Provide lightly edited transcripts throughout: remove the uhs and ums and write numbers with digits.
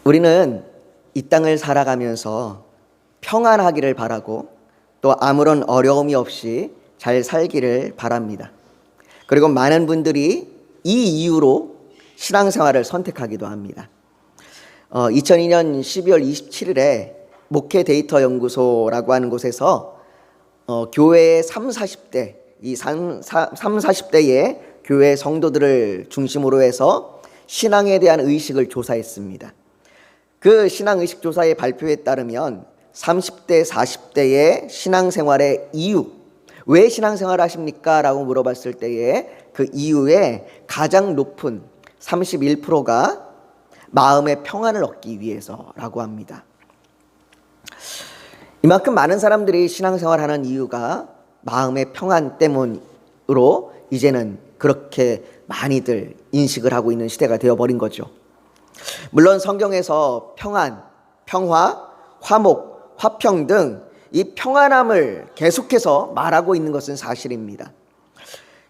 우리는 이 땅을 살아가면서 평안하기를 바라고 또 아무런 어려움이 없이 잘 살기를 바랍니다. 그리고 많은 분들이 이 이유로 신앙생활을 선택하기도 합니다. 2002년 12월 27일에 목회 데이터 연구소라고 하는 곳에서 교회의 40, 40대의 교회 성도들을 중심으로 해서 신앙에 대한 의식을 조사했습니다. 그 신앙의식 조사의 발표에 따르면 30대, 40대의 신앙생활의 이유, 왜 신앙생활을 하십니까? 라고 물어봤을 때에 그 이유에 가장 높은 31%가 마음의 평안을 얻기 위해서라고 합니다. 이만큼 많은 사람들이 신앙생활을 하는 이유가 마음의 평안 때문으로 이제는 그렇게 많이들 인식을 하고 있는 시대가 되어버린 거죠. 물론 성경에서 평안, 평화, 화목, 화평 등 이 평안함을 계속해서 말하고 있는 것은 사실입니다.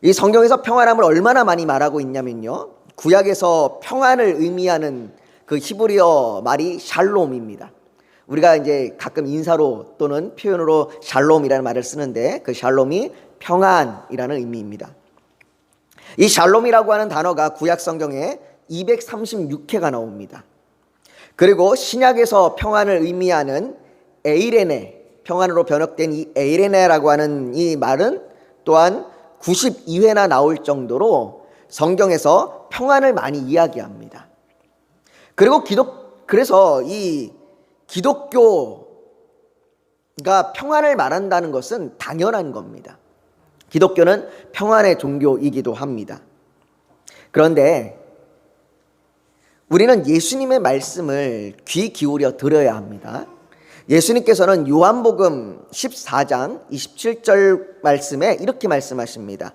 이 성경에서 평안함을 얼마나 많이 말하고 있냐면요, 구약에서 평안을 의미하는 그 히브리어 말이 샬롬입니다. 우리가 이제 가끔 인사로 또는 표현으로 샬롬이라는 말을 쓰는데 그 샬롬이 평안이라는 의미입니다. 이 샬롬이라고 하는 단어가 구약 성경에 236회가 나옵니다. 그리고 신약에서 평안을 의미하는 에이레네, 평안으로 번역된 이 에이레네라고 하는 이 말은 또한 92회나 나올 정도로 성경에서 평안을 많이 이야기합니다. 그리고 그래서 이 기독교가 평안을 말한다는 것은 당연한 겁니다. 기독교는 평안의 종교이기도 합니다. 그런데 우리는 예수님의 말씀을 귀 기울여 들어야 합니다. 예수님께서는 요한복음 14장 27절 말씀에 이렇게 말씀하십니다.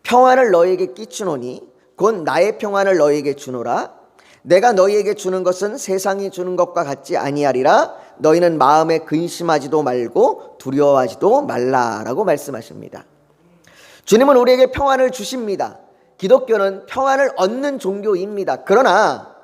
평안을 너희에게 끼치노니 곧 나의 평안을 너희에게 주노라. 내가 너희에게 주는 것은 세상이 주는 것과 같지 아니하리라. 너희는 마음에 근심하지도 말고 두려워하지도 말라라고 말씀하십니다. 주님은 우리에게 평안을 주십니다. 기독교는 평안을 얻는 종교입니다. 그러나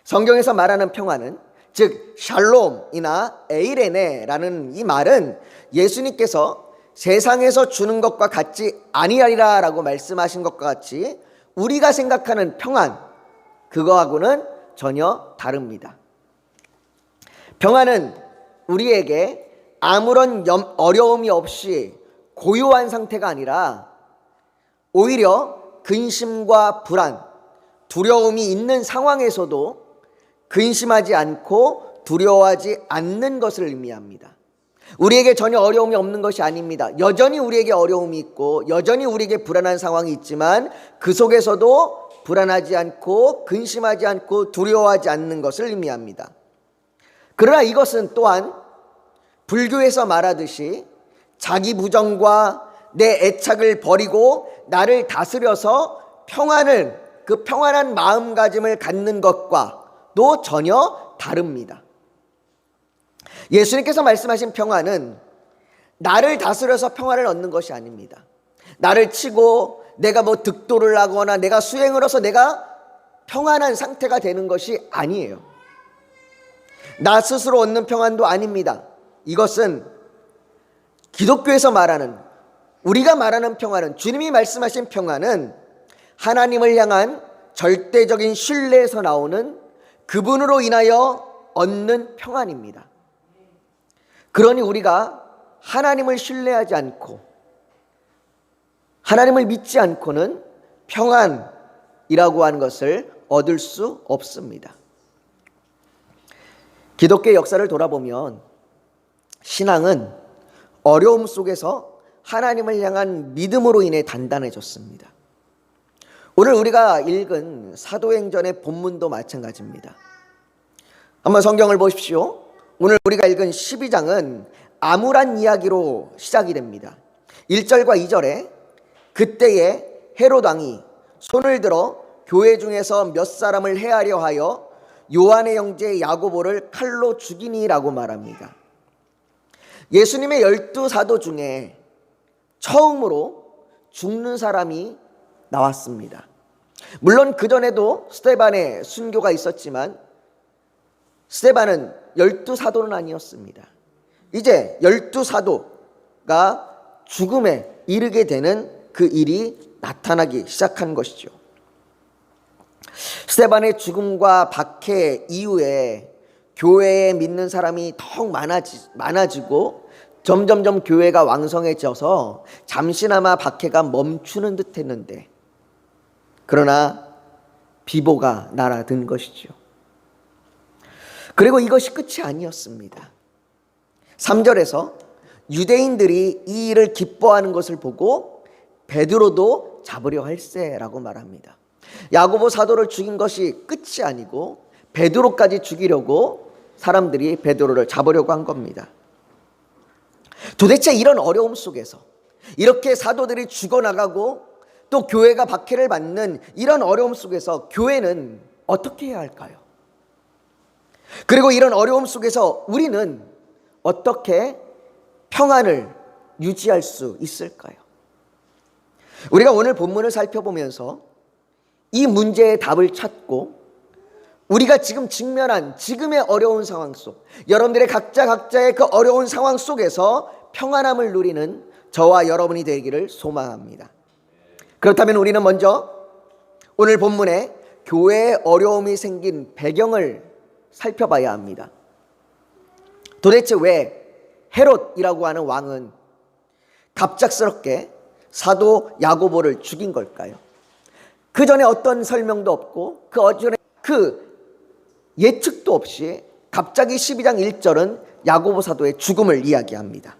성경에서 말하는 평안은, 즉 샬롬이나 에이레네라는 이 말은 예수님께서 세상에서 주는 것과 같지 아니하리라 라고 말씀하신 것과 같이 우리가 생각하는 평안, 그거하고는 전혀 다릅니다. 평안은 우리에게 아무런 어려움이 없이 고요한 상태가 아니라 오히려 근심과 불안, 두려움이 있는 상황에서도 근심하지 않고 두려워하지 않는 것을 의미합니다. 우리에게 전혀 어려움이 없는 것이 아닙니다. 여전히 우리에게 어려움이 있고 여전히 우리에게 불안한 상황이 있지만 그 속에서도 불안하지 않고 근심하지 않고 두려워하지 않는 것을 의미합니다. 그러나 이것은 또한 불교에서 말하듯이 자기 부정과 내 애착을 버리고 나를 다스려서 그 평안한 마음가짐을 갖는 것과도 전혀 다릅니다. 예수님께서 말씀하신 평안은 나를 다스려서 평안을 얻는 것이 아닙니다. 나를 치고 내가 득도를 하거나 내가 수행을 해서 내가 평안한 상태가 되는 것이 아니에요. 나 스스로 얻는 평안도 아닙니다. 이것은 기독교에서 말하는, 우리가 말하는 평안은, 주님이 말씀하신 평안은 하나님을 향한 절대적인 신뢰에서 나오는 그분으로 인하여 얻는 평안입니다. 그러니 우리가 하나님을 신뢰하지 않고 하나님을 믿지 않고는 평안이라고 하는 것을 얻을 수 없습니다. 기독교의 역사를 돌아보면 신앙은 어려움 속에서 하나님을 향한 믿음으로 인해 단단해졌습니다. 오늘 우리가 읽은 사도행전의 본문도 마찬가지입니다. 한번 성경을 보십시오. 오늘 우리가 읽은 12장은 암울한 이야기로 시작이 됩니다. 1절과 2절에 그때에 헤롯 왕이 손을 들어 교회 중에서 몇 사람을 해하려 하여 요한의 형제 야고보를 칼로 죽이니라고 말합니다. 예수님의 12사도 중에 처음으로 죽는 사람이 나왔습니다. 물론 그전에도 스데반의 순교가 있었지만 스데반은 12사도는 아니었습니다. 이제 12사도가 죽음에 이르게 되는 그 일이 나타나기 시작한 것이죠. 스데반의 죽음과 박해 이후에 교회에 믿는 사람이 더욱 많아지고 점점점 교회가 왕성해져서 잠시나마 박해가 멈추는 듯 했는데, 그러나 비보가 날아든 것이죠. 그리고 이것이 끝이 아니었습니다. 3절에서 유대인들이 이 일을 기뻐하는 것을 보고 베드로도 잡으려 할세라고 말합니다. 야고보 사도를 죽인 것이 끝이 아니고 베드로까지 죽이려고 사람들이 베드로를 잡으려고 한 겁니다. 도대체 이런 어려움 속에서 이렇게 사도들이 죽어나가고 또 교회가 박해를 받는 이런 어려움 속에서 교회는 어떻게 해야 할까요? 그리고 이런 어려움 속에서 우리는 어떻게 평안을 유지할 수 있을까요? 우리가 오늘 본문을 살펴보면서 이 문제의 답을 찾고 우리가 지금 직면한 지금의 어려운 상황 속, 여러분들의 각자의 그 어려운 상황 속에서 평안함을 누리는 저와 여러분이 되기를 소망합니다. 그렇다면 우리는 먼저 오늘 본문에 교회에 어려움이 생긴 배경을 살펴봐야 합니다. 도대체 왜 헤롯이라고 하는 왕은 갑작스럽게 사도 야고보를 죽인 걸까요? 그 전에 어떤 설명도 없고 그 예측도 없이 갑자기 12장 1절은 야고보 사도의 죽음을 이야기합니다.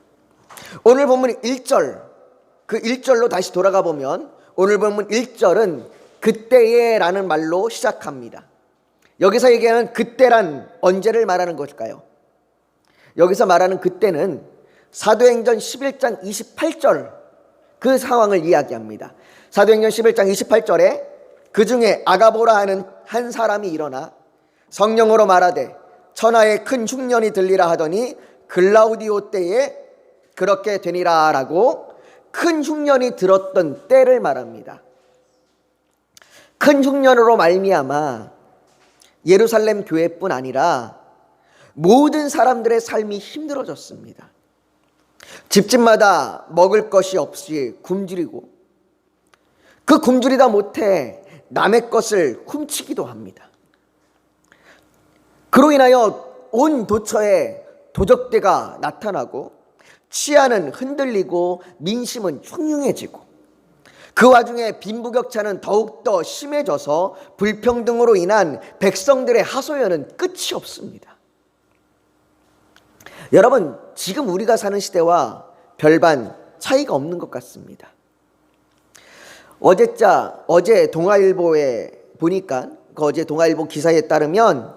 오늘 본문 1절, 그 1절로 다시 돌아가 보면 오늘 본문 1절은 그때에 라는 말로 시작합니다. 여기서 얘기하는 그때란 언제를 말하는 것일까요? 여기서 말하는 그때는 사도행전 11장 28절 그 상황을 이야기합니다. 사도행전 11장 28절에 그 중에 아가보라 하는 한 사람이 일어나 성령으로 말하되 천하에 큰 흉년이 들리라 하더니 글라우디오 때에 그렇게 되니라 라고 큰 흉년이 들었던 때를 말합니다. 큰 흉년으로 말미암아 예루살렘 교회뿐 아니라 모든 사람들의 삶이 힘들어졌습니다. 집집마다 먹을 것이 없이 굶주리고 그 굶주리다 못해 남의 것을 훔치기도 합니다. 그로 인하여 온 도처에 도적대가 나타나고 치안은 흔들리고 민심은 흉흉해지고 그 와중에 빈부격차는 더욱더 심해져서 불평등으로 인한 백성들의 하소연은 끝이 없습니다. 여러분, 지금 우리가 사는 시대와 별반 차이가 없는 것 같습니다. 어제 동아일보에 보니까 어제 동아일보 기사에 따르면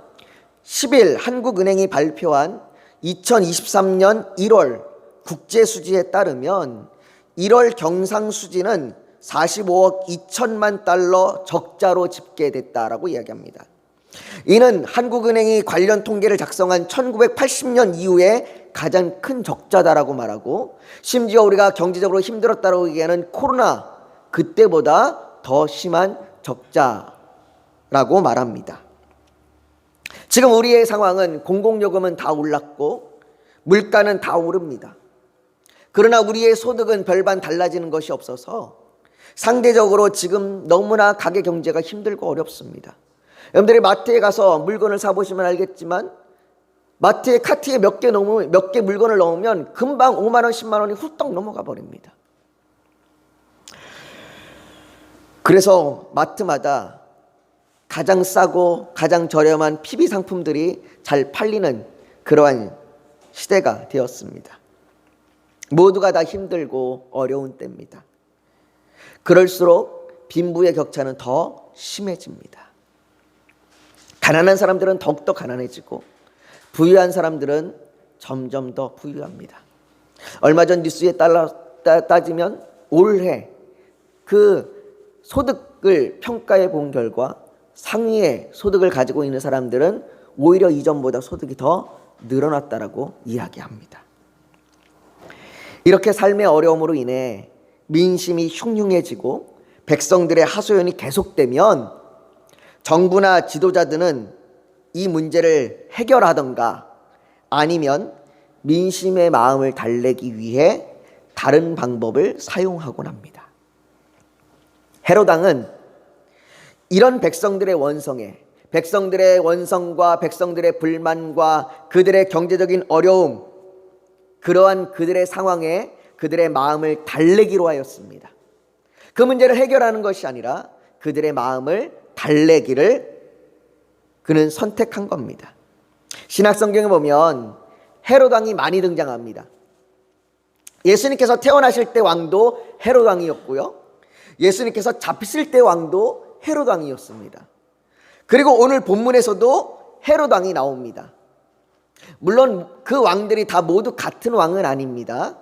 10일 한국은행이 발표한 2023년 1월 국제수지에 따르면 1월 경상수지는 45억 2천만 달러 적자로 집계됐다라고 이야기합니다. 이는 한국은행이 관련 통계를 작성한 1980년 이후에 가장 큰 적자다라고 말하고, 심지어 우리가 경제적으로 힘들었다고 얘기하는 코로나 그때보다 더 심한 적자라고 말합니다. 지금 우리의 상황은 공공요금은 다 올랐고 물가는 다 오릅니다. 그러나 우리의 소득은 별반 달라지는 것이 없어서 상대적으로 지금 너무나 가계 경제가 힘들고 어렵습니다. 여러분들이 마트에 가서 물건을 사보시면 알겠지만 마트에 카트에 몇 개 물건을 넣으면 금방 5만 원, 10만 원이 훌떡 넘어가 버립니다. 그래서 마트마다 가장 싸고 가장 저렴한 PB 상품들이 잘 팔리는 그러한 시대가 되었습니다. 모두가 다 힘들고 어려운 때입니다. 그럴수록 빈부의 격차는 더 심해집니다. 가난한 사람들은 더욱더 가난해지고 부유한 사람들은 점점 더 부유합니다. 얼마 전 뉴스에 따지면 올해 그 소득을 평가해 본 결과 상위의 소득을 가지고 있는 사람들은 오히려 이전보다 소득이 더 늘어났다라고 이야기합니다. 이렇게 삶의 어려움으로 인해 민심이 흉흉해지고 백성들의 하소연이 계속되면 정부나 지도자들은 이 문제를 해결하던가 아니면 민심의 마음을 달래기 위해 다른 방법을 사용하곤 합니다. 헤롯 왕은 이런 백성들의 원성과 백성들의 불만과 그들의 경제적인 어려움, 그러한 그들의 상황에 그들의 마음을 달래기로 하였습니다. 그 문제를 해결하는 것이 아니라 그들의 마음을 달래기를 그는 선택한 겁니다. 신약 성경에 보면 헤롯 왕이 많이 등장합니다. 예수님께서 태어나실 때 왕도 헤롯 왕이었고요. 예수님께서 잡히실 때 왕도 헤롯 왕이었습니다. 그리고 오늘 본문에서도 헤롯 왕이 나옵니다. 물론 그 왕들이 다 모두 같은 왕은 아닙니다.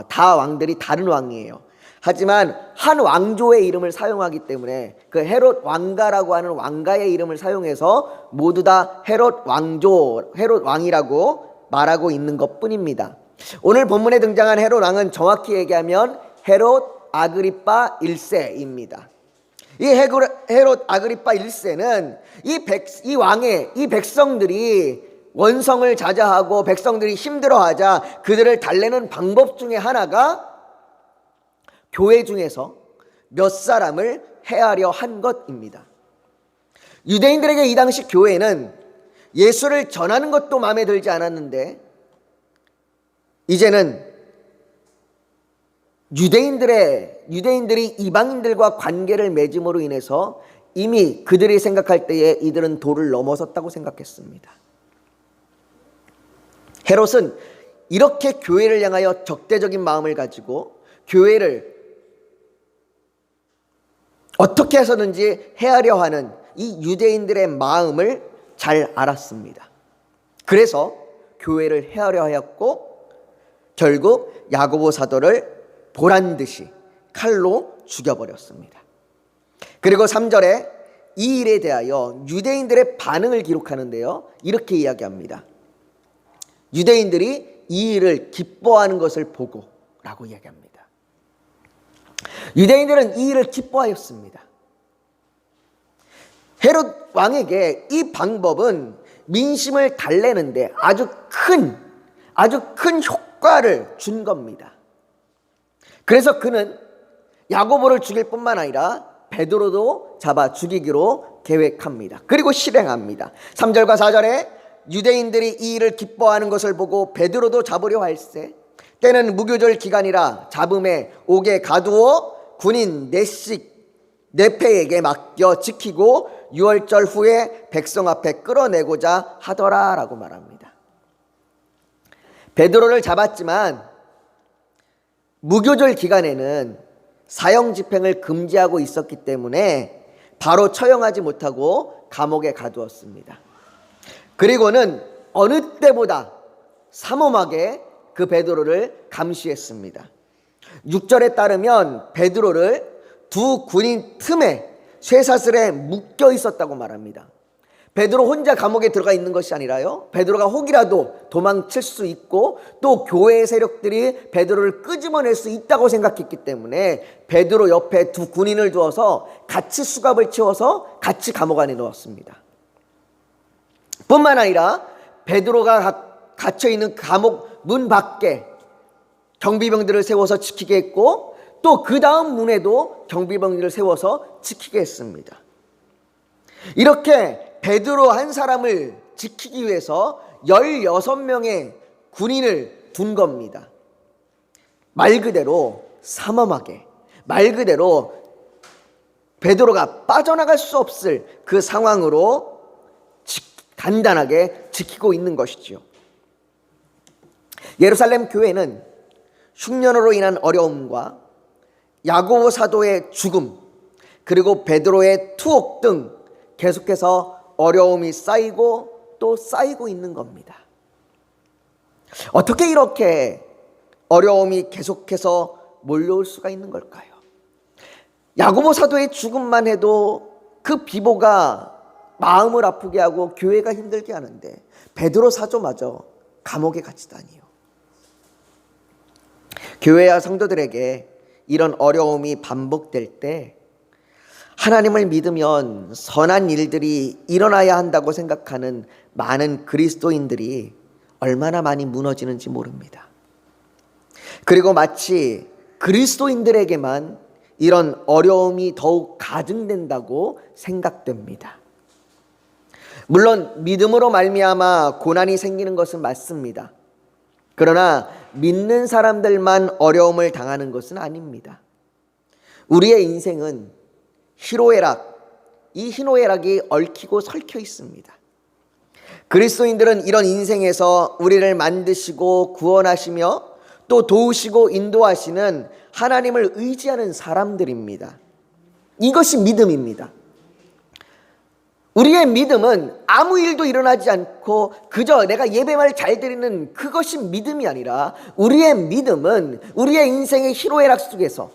다 왕들이 다른 왕이에요. 하지만 한 왕조의 이름을 사용하기 때문에 그 헤롯 왕가라고 하는 왕가의 이름을 사용해서 모두 다 헤롯 왕조, 헤롯 왕이라고 말하고 있는 것뿐입니다. 오늘 본문에 등장한 헤롯 왕은 정확히 얘기하면 헤롯 아그리파 1세입니다. 이 헤롯 아그리파 1세는 이 백성들이 원성을 자자하고 백성들이 힘들어하자 그들을 달래는 방법 중에 하나가 교회 중에서 몇 사람을 해하려 한 것입니다. 유대인들에게 이 당시 교회는 예수를 전하는 것도 마음에 들지 않았는데 이제는 유대인들이 이방인들과 관계를 맺음으로 인해서 이미 그들이 생각할 때에 이들은 도를 넘어섰다고 생각했습니다. 헤롯은 이렇게 교회를 향하여 적대적인 마음을 가지고 교회를 어떻게 해서든지 해하려 하는 이 유대인들의 마음을 잘 알았습니다. 그래서 교회를 해하려 하였고 결국 야고보 사도를 보란듯이 칼로 죽여버렸습니다. 그리고 3절에 이 일에 대하여 유대인들의 반응을 기록하는데요, 이렇게 이야기합니다. 유대인들이 이 일을 기뻐하는 것을 보고 라고 이야기합니다. 유대인들은 이 일을 기뻐하였습니다. 헤롯 왕에게 이 방법은 민심을 달래는데 아주 큰 효과를 준 겁니다. 그래서 그는 야고보를 죽일 뿐만 아니라 베드로도 잡아 죽이기로 계획합니다. 그리고 실행합니다. 3절과 4절에 유대인들이 이 일을 기뻐하는 것을 보고 베드로도 잡으려 할세 때는 무교절 기간이라 잡음에 옥에 가두어 군인 네패에게 맡겨 지키고 6월절 후에 백성 앞에 끌어내고자 하더라 라고 말합니다. 베드로를 잡았지만 무교절 기간에는 사형 집행을 금지하고 있었기 때문에 바로 처형하지 못하고 감옥에 가두었습니다. 그리고는 어느 때보다 삼엄하게 그 베드로를 감시했습니다. 6절에 따르면 베드로를 두 군인 틈에 쇠사슬에 묶여 있었다고 말합니다. 베드로 혼자 감옥에 들어가 있는 것이 아니라요, 베드로가 혹이라도 도망칠 수 있고 또 교회의 세력들이 베드로를 끄집어낼 수 있다고 생각했기 때문에 베드로 옆에 두 군인을 두어서 같이 수갑을 채워서 같이 감옥 안에 넣었습니다. 뿐만 아니라 베드로가 갇혀있는 감옥 문 밖에 경비병들을 세워서 지키게 했고 또 그 다음 문에도 경비병들을 세워서 지키게 했습니다. 이렇게 베드로 한 사람을 지키기 위해서 16명의 군인을 둔 겁니다. 말 그대로 삼엄하게, 말 그대로 베드로가 빠져나갈 수 없을 그 상황으로 단단하게 지키고 있는 것이죠. 예루살렘 교회는 흉년으로 인한 어려움과 야고보 사도의 죽음, 그리고 베드로의 투옥 등 계속해서 어려움이 쌓이고 또 쌓이고 있는 겁니다. 어떻게 이렇게 어려움이 계속해서 몰려올 수가 있는 걸까요? 야고보 사도의 죽음만 해도 그 비보가 마음을 아프게 하고 교회가 힘들게 하는데 베드로 사도마저 감옥에 갇히다니요. 교회와 성도들에게 이런 어려움이 반복될 때 하나님을 믿으면 선한 일들이 일어나야 한다고 생각하는 많은 그리스도인들이 얼마나 많이 무너지는지 모릅니다. 그리고 마치 그리스도인들에게만 이런 어려움이 더욱 가증된다고 생각됩니다. 물론 믿음으로 말미암아 고난이 생기는 것은 맞습니다. 그러나 믿는 사람들만 어려움을 당하는 것은 아닙니다. 우리의 인생은 희로애락, 이 희노애락이 얽히고 설켜 있습니다. 그리스도인들은 이런 인생에서 우리를 만드시고 구원하시며 또 도우시고 인도하시는 하나님을 의지하는 사람들입니다. 이것이 믿음입니다. 우리의 믿음은 아무 일도 일어나지 않고 그저 내가 예배만 잘 드리는 그것이 믿음이 아니라, 우리의 믿음은 우리의 인생의 희로애락 속에서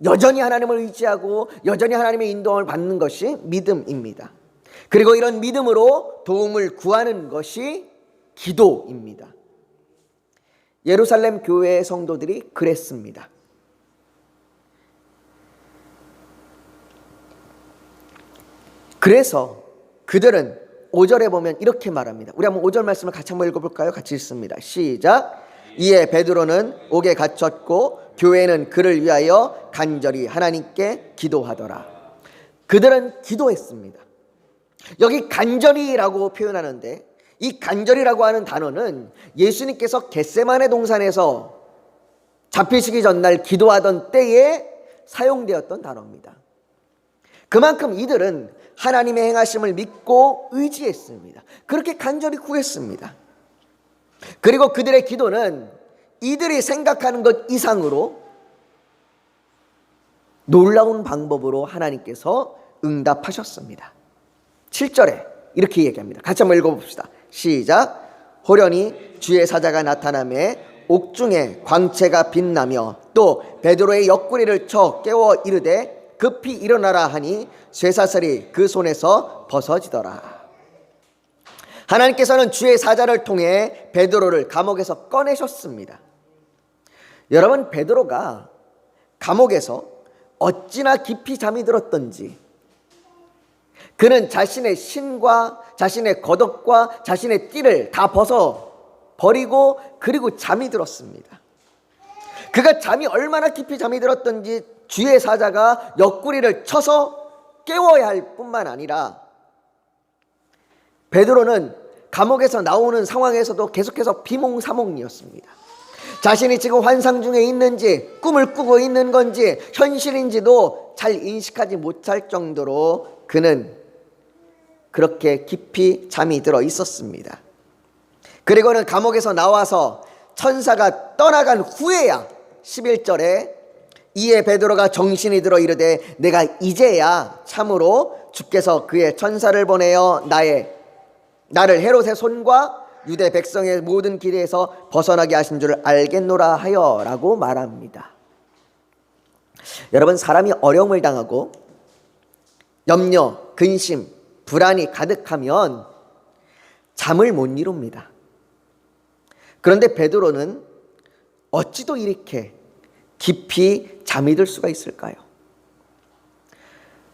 여전히 하나님을 의지하고 여전히 하나님의 인도를 받는 것이 믿음입니다. 그리고 이런 믿음으로 도움을 구하는 것이 기도입니다. 예루살렘 교회의 성도들이 그랬습니다. 그래서 그들은 5절에 보면 이렇게 말합니다. 우리 한번 5절 말씀을 같이 한번 읽어볼까요? 같이 읽습니다. 시작. 이에 베드로는 옥에 갇혔고 교회는 그를 위하여 간절히 하나님께 기도하더라. 그들은 기도했습니다. 여기 간절히라고 표현하는데, 이 간절히라고 하는 단어는 예수님께서 겟세마네 동산에서 잡히시기 전날 기도하던 때에 사용되었던 단어입니다. 그만큼 이들은 하나님의 행하심을 믿고 의지했습니다. 그렇게 간절히 구했습니다. 그리고 그들의 기도는 이들이 생각하는 것 이상으로 놀라운 방법으로 하나님께서 응답하셨습니다. 7절에 이렇게 얘기합니다. 같이 한번 읽어봅시다. 시작. 호련히 주의 사자가 나타나매 옥중에 광채가 빛나며 또 베드로의 옆구리를 쳐 깨워 이르되 급히 일어나라 하니 쇠사슬이 그 손에서 벗어지더라. 하나님께서는 주의 사자를 통해 베드로를 감옥에서 꺼내셨습니다. 여러분, 베드로가 감옥에서 어찌나 깊이 잠이 들었던지, 그는 자신의 신과 자신의 겉옷과 자신의 띠를 다 벗어 버리고 그리고 잠이 들었습니다. 그가 잠이 얼마나 깊이 잠이 들었던지 주의 사자가 옆구리를 쳐서 깨워야 할 뿐만 아니라, 베드로는 감옥에서 나오는 상황에서도 계속해서 비몽사몽이었습니다. 자신이 지금 환상 중에 있는지 꿈을 꾸고 있는 건지 현실인지도 잘 인식하지 못할 정도로 그는 그렇게 깊이 잠이 들어 있었습니다. 그리고는 감옥에서 나와서 천사가 떠나간 후에야 11절에 이에 베드로가 정신이 들어 이르되 내가 이제야 참으로 주께서 그의 천사를 보내어 나를 헤롯의 손과 유대 백성의 모든 길에서 벗어나게 하신 줄 알겠노라 하여 라고 말합니다. 여러분, 사람이 어려움을 당하고 염려, 근심, 불안이 가득하면 잠을 못 이룹니다. 그런데 베드로는 어찌도 이렇게 깊이 잠이 들 수가 있을까요?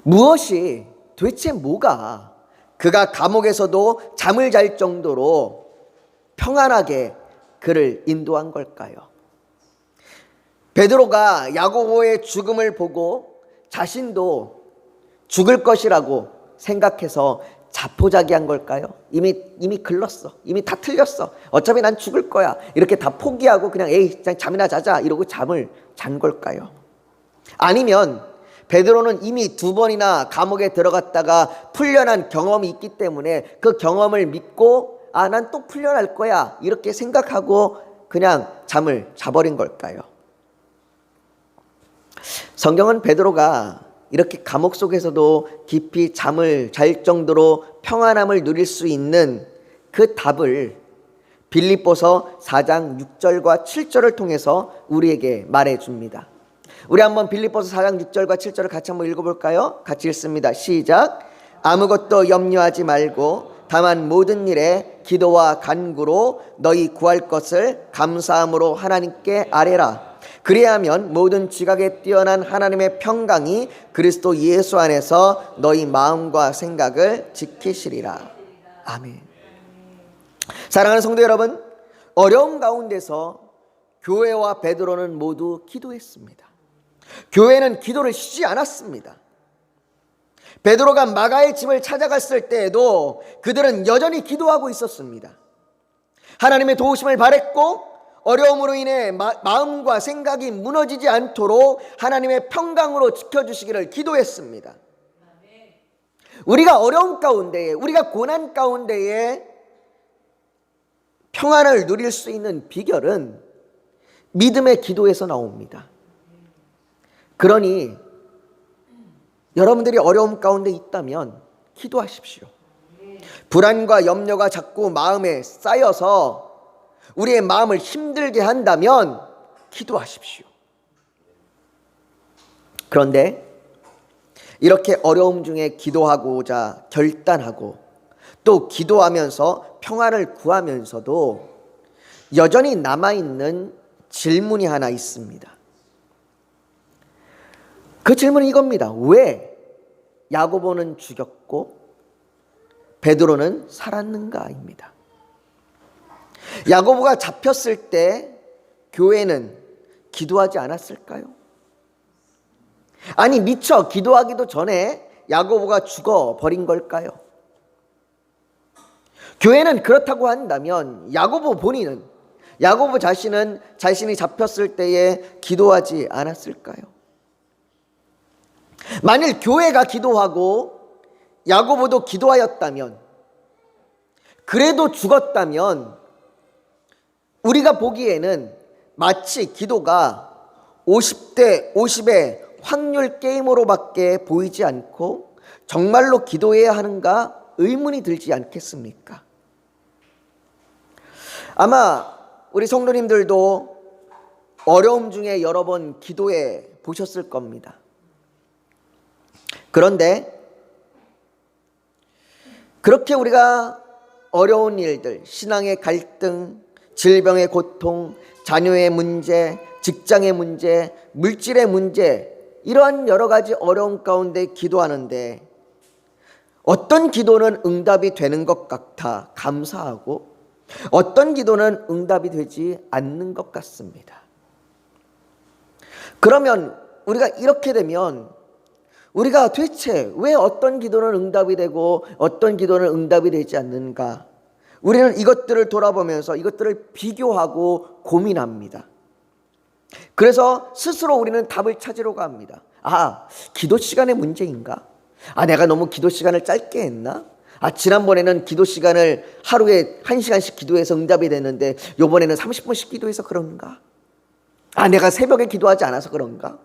무엇이, 도대체 뭐가 그가 감옥에서도 잠을 잘 정도로 평안하게 그를 인도한 걸까요? 베드로가 야고보의 죽음을 보고 자신도 죽을 것이라고 생각해서 자포자기한 걸까요? 이미 글렀어. 이미 다 틀렸어. 어차피 난 죽을 거야. 이렇게 다 포기하고 그냥 그냥 잠이나 자자 이러고 잠을 잔 걸까요? 아니면 베드로는 이미 2번이나 감옥에 들어갔다가 풀려난 경험이 있기 때문에 그 경험을 믿고 난 또 풀려날 거야 이렇게 생각하고 그냥 잠을 자버린 걸까요? 성경은 베드로가 이렇게 감옥 속에서도 깊이 잠을 잘 정도로 평안함을 누릴 수 있는 그 답을 빌립보서 4장 6절과 7절을 통해서 우리에게 말해줍니다. 우리 한번 빌립보서 4장 6절과 7절을 같이 한번 읽어볼까요? 같이 읽습니다. 시작. 아무것도 염려하지 말고 다만 모든 일에 기도와 간구로 너희 구할 것을 감사함으로 하나님께 아뢰라. 그리하면 모든 지각에 뛰어난 하나님의 평강이 그리스도 예수 안에서 너희 마음과 생각을 지키시리라. 아멘. 사랑하는 성도 여러분, 어려움 가운데서 교회와 베드로는 모두 기도했습니다. 교회는 기도를 쉬지 않았습니다. 베드로가 마가의 집을 찾아갔을 때에도 그들은 여전히 기도하고 있었습니다. 하나님의 도우심을 바랬고 어려움으로 인해 마음과 생각이 무너지지 않도록 하나님의 평강으로 지켜주시기를 기도했습니다. 우리가 어려움 가운데에, 우리가 고난 가운데에 평안을 누릴 수 있는 비결은 믿음의 기도에서 나옵니다. 그러니 여러분들이 어려움 가운데 있다면 기도하십시오. 불안과 염려가 자꾸 마음에 쌓여서 우리의 마음을 힘들게 한다면 기도하십시오. 그런데 이렇게 어려움 중에 기도하고자 결단하고 또 기도하면서 평안을 구하면서도 여전히 남아있는 질문이 하나 있습니다. 그 질문은 이겁니다. 왜 야고보는 죽였고 베드로는 살았는가입니다. 야고보가 잡혔을 때 교회는 기도하지 않았을까요? 아니, 미처 기도하기도 전에 야고보가 죽어버린 걸까요? 교회는 그렇다고 한다면 야고보 자신은 자신이 잡혔을 때에 기도하지 않았을까요? 만일 교회가 기도하고 야고보도 기도하였다면, 그래도 죽었다면 우리가 보기에는 마치 기도가 50대 50의 확률 게임으로밖에 보이지 않고 정말로 기도해야 하는가 의문이 들지 않겠습니까? 아마 우리 성도님들도 어려움 중에 여러 번 기도해 보셨을 겁니다. 그런데 그렇게 우리가 어려운 일들, 신앙의 갈등, 질병의 고통, 자녀의 문제, 직장의 문제, 물질의 문제, 이러한 여러 가지 어려움 가운데 기도하는데 어떤 기도는 응답이 되는 것 같아 감사하고 어떤 기도는 응답이 되지 않는 것 같습니다. 그러면 우리가 이렇게 되면 우리가 도대체 왜 어떤 기도는 응답이 되고 어떤 기도는 응답이 되지 않는가? 우리는 이것들을 돌아보면서 이것들을 비교하고 고민합니다. 그래서 스스로 우리는 답을 찾으려고 합니다. 기도 시간의 문제인가? 내가 너무 기도 시간을 짧게 했나? 지난번에는 기도 시간을 하루에 1시간씩 기도해서 응답이 됐는데 이번에는 30분씩 기도해서 그런가? 내가 새벽에 기도하지 않아서 그런가?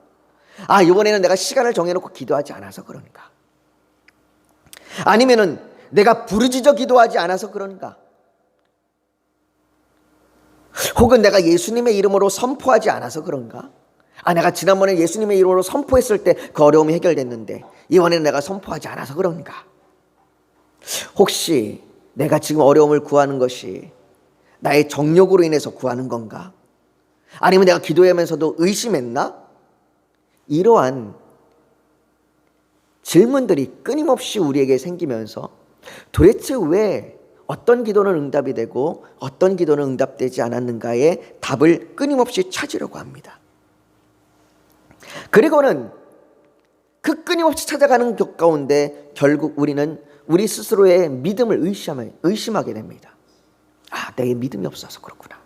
이번에는 내가 시간을 정해놓고 기도하지 않아서 그런가? 아니면은 내가 부르짖어 기도하지 않아서 그런가? 혹은 내가 예수님의 이름으로 선포하지 않아서 그런가? 내가 지난번에 예수님의 이름으로 선포했을 때 그 어려움이 해결됐는데 이번에는 내가 선포하지 않아서 그런가? 혹시 내가 지금 어려움을 구하는 것이 나의 정욕으로 인해서 구하는 건가? 아니면 내가 기도하면서도 의심했나? 이러한 질문들이 끊임없이 우리에게 생기면서 도대체 왜 어떤 기도는 응답이 되고 어떤 기도는 응답되지 않았는가의 답을 끊임없이 찾으려고 합니다. 그리고는 그 끊임없이 찾아가는 것 가운데 결국 우리는 우리 스스로의 믿음을 의심하게 됩니다. 내 믿음이 없어서 그렇구나.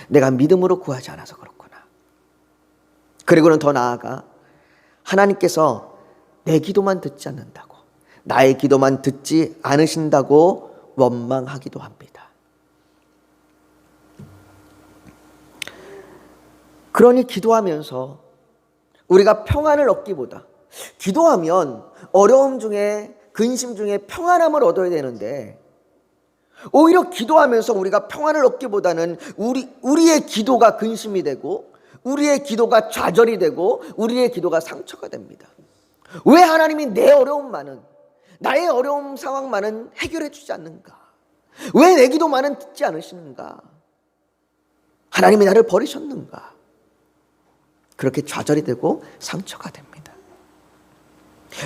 내가 믿음으로 구하지 않아서 그렇구나. 그리고는 더 나아가 하나님께서 내 기도만 듣지 않는다고, 나의 기도만 듣지 않으신다고 원망하기도 합니다. 그러니 기도하면서 우리가 평안을 얻기보다, 기도하면 어려움 중에 근심 중에 평안함을 얻어야 되는데 오히려 기도하면서 우리가 평안을 얻기보다는 우리의 기도가 근심이 되고 우리의 기도가 좌절이 되고 우리의 기도가 상처가 됩니다. 왜 하나님이 내 어려움만은, 나의 어려움 상황만은 해결해 주지 않는가? 왜 내 기도만은 듣지 않으시는가? 하나님이 나를 버리셨는가? 그렇게 좌절이 되고 상처가 됩니다.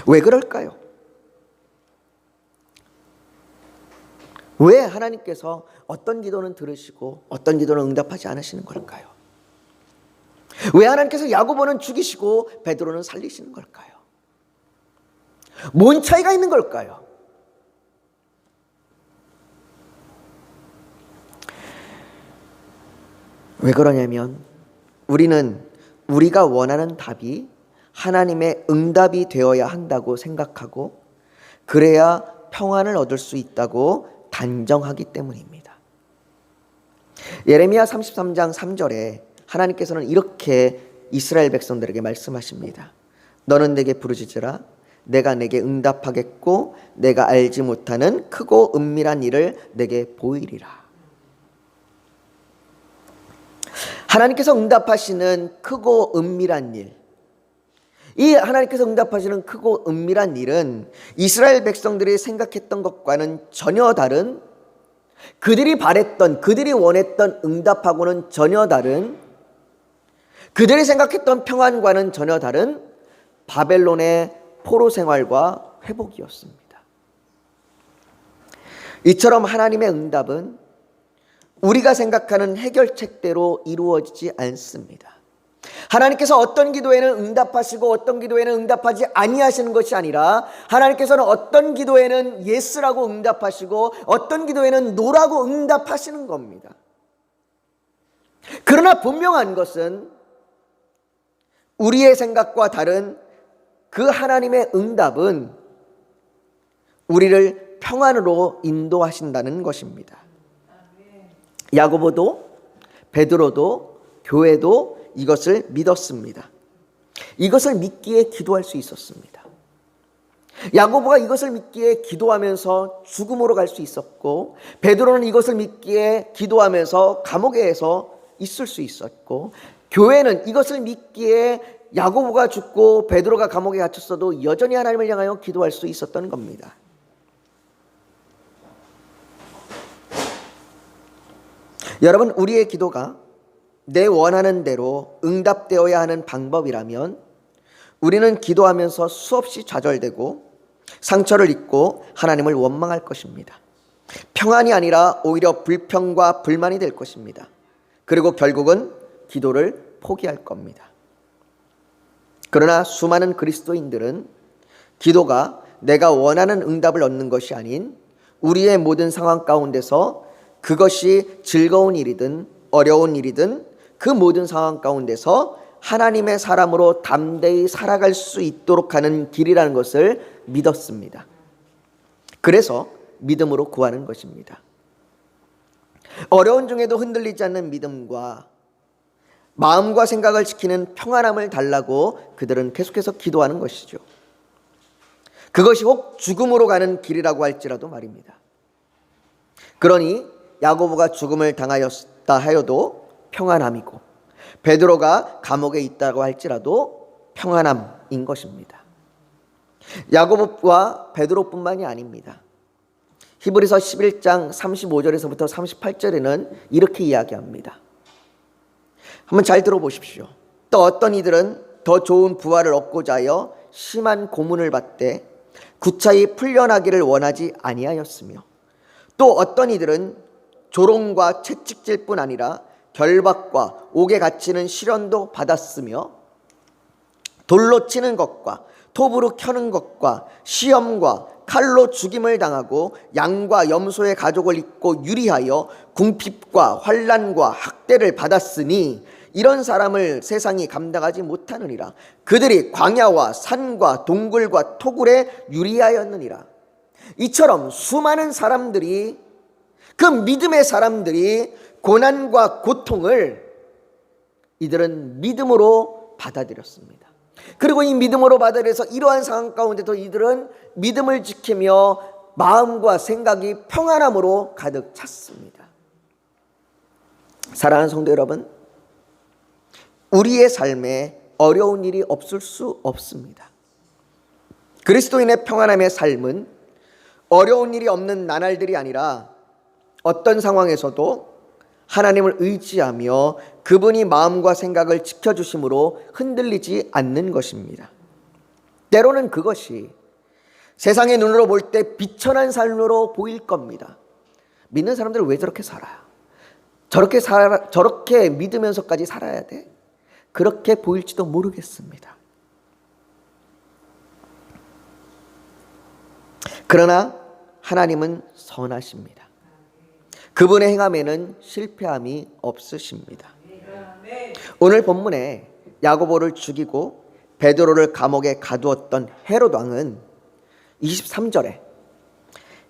왜 그럴까요? 왜 하나님께서 어떤 기도는 들으시고 어떤 기도는 응답하지 않으시는 걸까요? 왜 하나님께서 야고보는 죽이시고 베드로는 살리시는 걸까요? 뭔 차이가 있는 걸까요? 왜 그러냐면 우리는 우리가 원하는 답이 하나님의 응답이 되어야 한다고 생각하고 그래야 평안을 얻을 수 있다고 단정하기 때문입니다. 예레미야 33장 3절에 하나님께서는 이렇게 이스라엘 백성들에게 말씀하십니다. 너는 내게 부르짖으라. 내가 내게 응답하겠고 내가 알지 못하는 크고 은밀한 일을 내게 보이리라. 하나님께서 응답하시는 크고 은밀한 일, 이 하나님께서 응답하시는 크고 은밀한 일은 이스라엘 백성들이 생각했던 것과는 전혀 다른, 그들이 바랬던, 그들이 원했던 응답하고는 전혀 다른, 그들이 생각했던 평안과는 전혀 다른 바벨론의 포로 생활과 회복이었습니다. 이처럼 하나님의 응답은 우리가 생각하는 해결책대로 이루어지지 않습니다. 하나님께서 어떤 기도에는 응답하시고 어떤 기도에는 응답하지 아니하시는 것이 아니라 하나님께서는 어떤 기도에는 예스라고 응답하시고 어떤 기도에는 노라고 응답하시는 겁니다. 그러나 분명한 것은 우리의 생각과 다른 그 하나님의 응답은 우리를 평안으로 인도하신다는 것입니다. 야고보도 베드로도 교회도 이것을 믿었습니다. 이것을 믿기에 기도할 수 있었습니다. 야고보가 이것을 믿기에 기도하면서 죽음으로 갈 수 있었고 베드로는 이것을 믿기에 기도하면서 감옥에서 있을 수 있었고 교회는 이것을 믿기에 야고보가 죽고 베드로가 감옥에 갇혔어도 여전히 하나님을 향하여 기도할 수 있었던 겁니다. 여러분, 우리의 기도가 내 원하는 대로 응답되어야 하는 방법이라면 우리는 기도하면서 수없이 좌절되고 상처를 입고 하나님을 원망할 것입니다. 평안이 아니라 오히려 불평과 불만이 될 것입니다. 그리고 결국은 기도를 포기할 겁니다. 그러나 수많은 그리스도인들은 기도가 내가 원하는 응답을 얻는 것이 아닌 우리의 모든 상황 가운데서 그것이 즐거운 일이든 어려운 일이든 그 모든 상황 가운데서 하나님의 사람으로 담대히 살아갈 수 있도록 하는 길이라는 것을 믿었습니다. 그래서 믿음으로 구하는 것입니다. 어려운 중에도 흔들리지 않는 믿음과 마음과 생각을 지키는 평안함을 달라고 그들은 계속해서 기도하는 것이죠. 그것이 혹 죽음으로 가는 길이라고 할지라도 말입니다. 그러니 야고보가 죽음을 당하였다 하여도 평안함이고 베드로가 감옥에 있다고 할지라도 평안함인 것입니다. 야고보와 베드로뿐만이 아닙니다. 히브리서 11장 35절에서부터 38절에는 이렇게 이야기합니다. 한번 잘 들어보십시오. 또 어떤 이들은 더 좋은 부활을 얻고자 하여 심한 고문을 받되 구차히 풀려나기를 원하지 아니하였으며 또 어떤 이들은 조롱과 채찍질 뿐 아니라 결박과 옥에 갇히는 시련도 받았으며 돌로 치는 것과 톱으로 켜는 것과 시험과 칼로 죽임을 당하고 양과 염소의 가죽을 입고 유리하여 궁핍과 환난과 학대를 받았으니 이런 사람을 세상이 감당하지 못하느니라. 그들이 광야와 산과 동굴과 토굴에 유리하였느니라. 이처럼 수많은 사람들이, 그 믿음의 사람들이 고난과 고통을 이들은 믿음으로 받아들였습니다. 그리고 이 믿음으로 받아들여서 이러한 상황 가운데도 이들은 믿음을 지키며 마음과 생각이 평안함으로 가득 찼습니다. 사랑하는 성도 여러분, 우리의 삶에 어려운 일이 없을 수 없습니다. 그리스도인의 평안함의 삶은 어려운 일이 없는 나날들이 아니라 어떤 상황에서도 하나님을 의지하며 그분이 마음과 생각을 지켜주심으로 흔들리지 않는 것입니다. 때로는 그것이 세상의 눈으로 볼 때 비천한 삶으로 보일 겁니다. 믿는 사람들은 왜 저렇게 살아요? 저렇게 믿으면서까지 살아야 돼? 그렇게 보일지도 모르겠습니다. 그러나 하나님은 선하십니다. 그분의 행함에는 실패함이 없으십니다. 오늘 본문에 야고보를 죽이고 베드로를 감옥에 가두었던 헤롯 왕은 23절에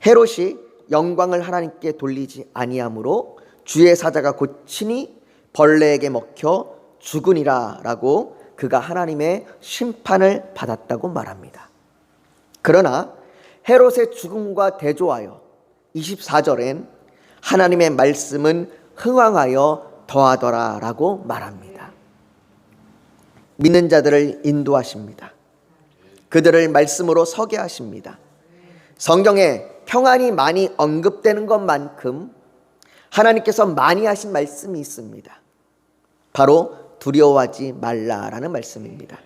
헤롯이 영광을 하나님께 돌리지 아니하므로 주의 사자가 곧 친히 벌레에게 먹혀 죽으니라 라고 그가 하나님의 심판을 받았다고 말합니다. 그러나 헤롯의 죽음과 대조하여 24절엔 하나님의 말씀은 흥왕하여 더하더라 라고 말합니다. 믿는 자들을 인도하십니다. 그들을 말씀으로 서게 하십니다. 성경에 평안이 많이 언급되는 것만큼 하나님께서 많이 하신 말씀이 있습니다. 바로 두려워하지 말라라는 말씀입니다.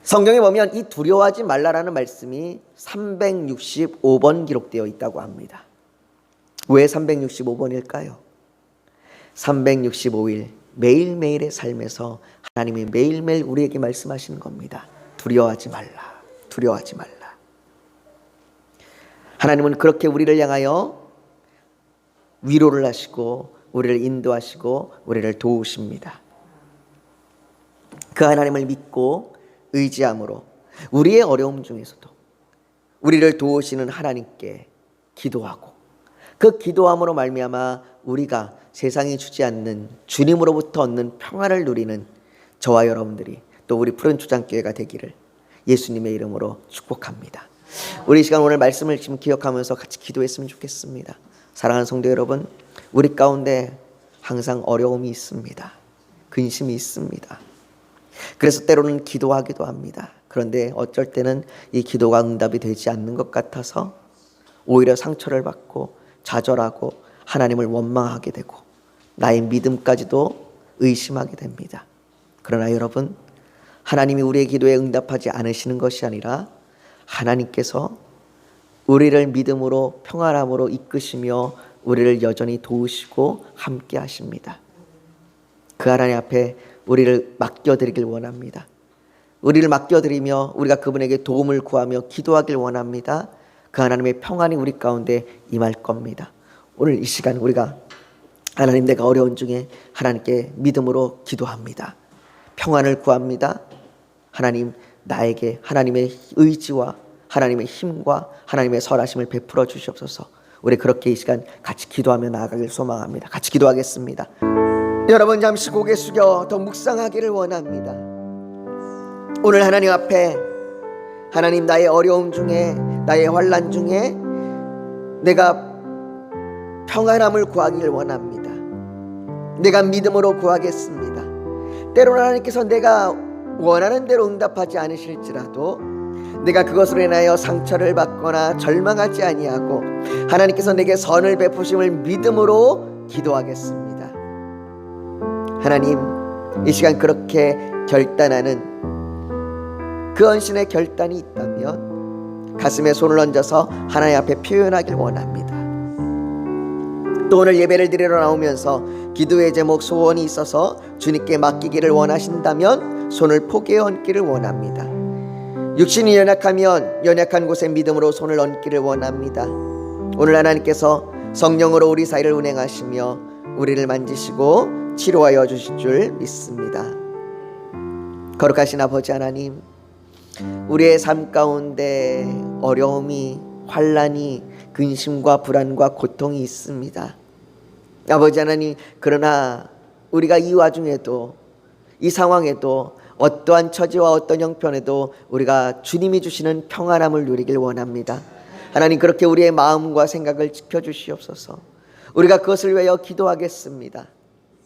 성경에 보면 이 두려워하지 말라라는 말씀이 365번 기록되어 있다고 합니다. 왜 365번일까요? 365일 매일매일의 삶에서 하나님이 매일매일 우리에게 말씀하시는 겁니다. 두려워하지 말라. 두려워하지 말라. 하나님은 그렇게 우리를 향하여 위로를 하시고 우리를 인도하시고 우리를 도우십니다. 그 하나님을 믿고 의지함으로 우리의 어려움 중에서도 우리를 도우시는 하나님께 기도하고 그 기도함으로 말미암아 우리가 세상이 주지 않는 주님으로부터 얻는 평안을 누리는 저와 여러분들이 또 우리 푸른 초장교회가 되기를 예수님의 이름으로 축복합니다. 우리 이 시간 오늘 말씀을 지금 기억하면서 같이 기도했으면 좋겠습니다. 사랑하는 성도 여러분, 우리 가운데 항상 어려움이 있습니다. 근심이 있습니다. 그래서 때로는 기도하기도 합니다. 그런데 어쩔 때는 이 기도가 응답이 되지 않는 것 같아서 오히려 상처를 받고 좌절하고 하나님을 원망하게 되고 나의 믿음까지도 의심하게 됩니다. 그러나 여러분, 하나님이 우리의 기도에 응답하지 않으시는 것이 아니라 하나님께서 우리를 믿음으로 평안함으로 이끄시며 우리를 여전히 도우시고 함께 하십니다. 그 하나님 앞에 우리를 맡겨드리길 원합니다. 우리를 맡겨드리며 우리가 그분에게 도움을 구하며 기도하길 원합니다. 그 하나님의 평안이 우리 가운데 임할 겁니다. 오늘 이 시간 우리가 하나님, 내가 어려운 중에 하나님께 믿음으로 기도합니다. 평안을 구합니다. 하나님, 나에게 하나님의 의지와 하나님의 힘과 하나님의 선하심을 베풀어 주시옵소서. 우리 그렇게 이 시간 같이 기도하며 나아가길 소망합니다. 같이 기도하겠습니다. 여러분, 잠시 고개 숙여 더 묵상하기를 원합니다. 오늘 하나님 앞에, 하나님, 나의 어려움 중에, 나의 환난 중에 내가 평안함을 구하기를 원합니다. 내가 믿음으로 구하겠습니다. 때로는 하나님께서 내가 원하는 대로 응답하지 않으실지라도 내가 그것으로 인하여 상처를 받거나 절망하지 아니하고 하나님께서 내게 선을 베푸심을 믿음으로 기도하겠습니다. 하나님, 이 시간 그렇게 결단하는 그 헌신의 결단이 있다면 가슴에 손을 얹어서 하나님 앞에 표현하길 원합니다. 또 오늘 예배를 드리러 나오면서 기도의 제목, 소원이 있어서 주님께 맡기기를 원하신다면 손을 포개에 얹기를 원합니다. 육신이 연약하면 연약한 곳에 믿음으로 손을 얹기를 원합니다. 오늘 하나님께서 성령으로 우리 사이를 운행하시며 우리를 만지시고 치료하여 주실 줄 믿습니다. 거룩하신 아버지 하나님, 우리의 삶 가운데 어려움이, 환난이, 근심과 불안과 고통이 있습니다. 아버지 하나님, 그러나 우리가 이 와중에도, 이 상황에도, 어떠한 처지와 어떤 형편에도 우리가 주님이 주시는 평안함을 누리길 원합니다. 하나님, 그렇게 우리의 마음과 생각을 지켜주시옵소서. 우리가 그것을 위하여 기도하겠습니다.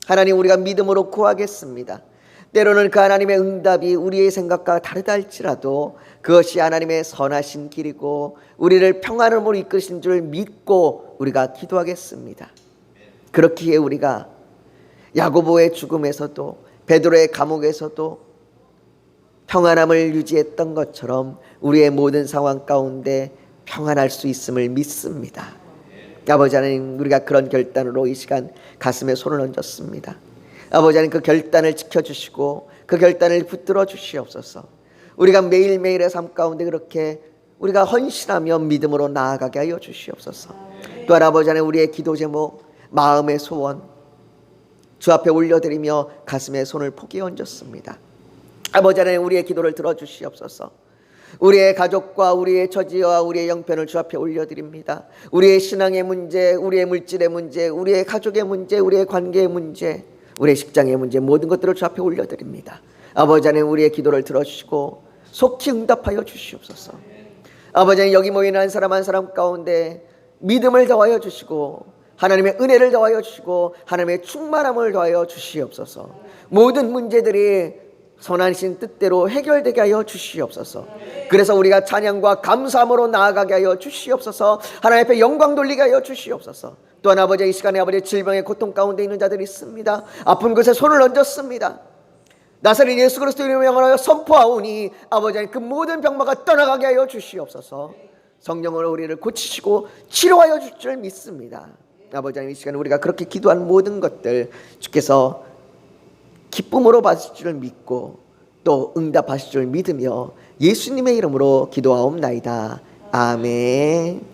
하나님, 우리가 믿음으로 구하겠습니다. 때로는 그 하나님의 응답이 우리의 생각과 다르다 할지라도 그것이 하나님의 선하신 길이고 우리를 평안함으로 이끄신 줄 믿고 우리가 기도하겠습니다. 그렇기에 우리가 야고보의 죽음에서도 베드로의 감옥에서도 평안함을 유지했던 것처럼 우리의 모든 상황 가운데 평안할 수 있음을 믿습니다. 아버지 하나님, 우리가 그런 결단으로 이 시간 가슴에 손을 얹었습니다. 아버지 하나님, 그 결단을 지켜주시고 그 결단을 붙들어 주시옵소서. 우리가 매일매일의 삶 가운데 그렇게 우리가 헌신하며 믿음으로 나아가게 하여 주시옵소서. 또한 아버지 하나님, 우리의 기도 제목, 마음의 소원 주 앞에 올려드리며 가슴에 손을 포기 얹었습니다. 아버지 하나님, 우리의 기도를 들어주시옵소서. 우리의 가족과 우리의 처지와 우리의 형편을 주 앞에 올려드립니다. 우리의 신앙의 문제, 우리의 물질의 문제, 우리의 가족의 문제, 우리의 관계의 문제, 우리의 직장의 문제, 모든 것들을 주 앞에 올려드립니다. 아버지 하나님, 우리의 기도를 들어주시고 속히 응답하여 주시옵소서. 아버지 하나님, 여기 모이는 한 사람 한 사람 가운데 믿음을 더하여 주시고 하나님의 은혜를 더하여 주시고 하나님의 충만함을 더하여 주시옵소서. 모든 문제들이 선하신 뜻대로 해결되게 하여 주시옵소서. 그래서 우리가 찬양과 감사함으로 나아가게 하여 주시옵소서. 하나님 앞에 영광 돌리게 하여 주시옵소서. 또한 아버지, 이 시간에 아버지, 질병의 고통 가운데 있는 자들이 있습니다. 아픈 곳에 손을 얹었습니다. 나사렛 예수 그리스도의 이름으로 명하여 선포하오니 아버지 하나님, 그 모든 병마가 떠나가게 하여 주시옵소서. 성령으로 우리를 고치시고 치료하여 줄 줄 믿습니다. 아버지 하나님, 이 시간에 우리가 그렇게 기도한 모든 것들 주께서 기쁨으로 받으실 줄 믿고 또 응답하실 줄 믿으며 예수님의 이름으로 기도하옵나이다. 아멘.